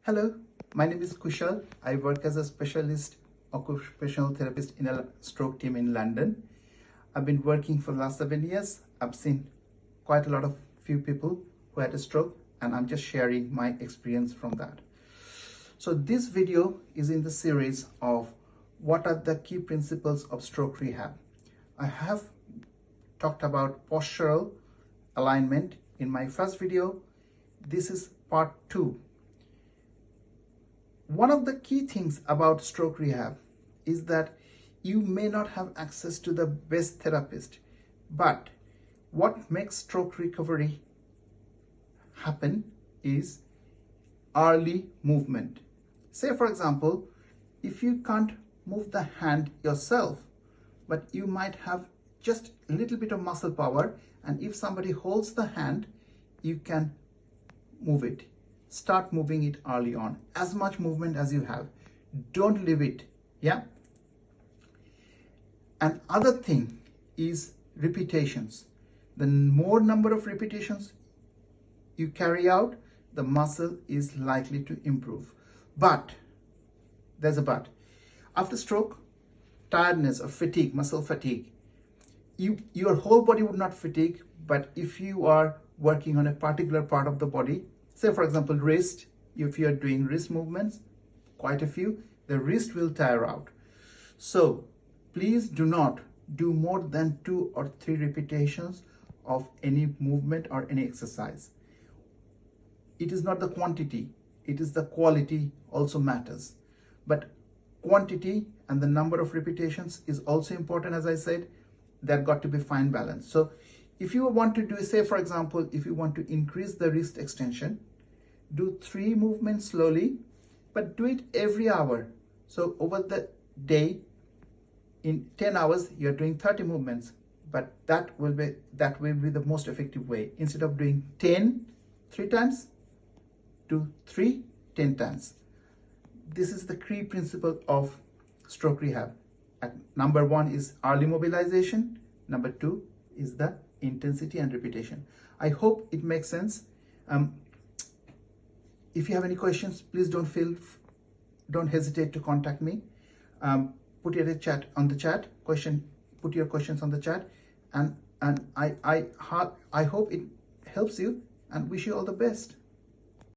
Hello, my name is Kushal. I work as a specialist occupational therapist in a stroke team in London. I've been working for the last 7 years. I've seen quite a lot of few people who had a stroke, and I'm just sharing my experience from that. So this video is in the series of what are the key principles of stroke rehab. I have talked about postural alignment in my first video. This is part 2. One of the key things about stroke rehab is that you may not have access to the best therapist, but what makes stroke recovery happen is early movement. Say, for example, if you can't move the hand yourself, but you might have just a little bit of muscle power, and if somebody holds the hand, you can move it. Start moving it early on, as much movement as you have. Don't leave it. Yeah. And other thing is repetitions. The more number of repetitions you carry out, the muscle is likely to improve. But there's a but. After stroke, tiredness or fatigue, muscle fatigue, your whole body would not fatigue, but if you are working on a particular part of the body, say for example wrist, if you are doing wrist movements, quite a few, the wrist will tire out. So please do not do more than 2 or 3 repetitions of any movement or any exercise. It is not the quantity, it is the quality also matters. But quantity and the number of repetitions is also important. As I said, they've got to be fine balance. So if you want to do, say for example, if you want to increase the wrist extension, do 3 movements slowly, but do it every hour. So over the day, in 10 hours, you're doing 30 movements, but that will be the most effective way. Instead of doing 10 3 times, do 3 10 times. This is the key principle of stroke rehab. Number 1 is early mobilization. Number 2 is the intensity and repetition. I hope it makes sense. If you have any questions, please don't hesitate to contact me. Put your chat on the chat. Put your questions on the chat, and I hope it helps you, and wish you all the best.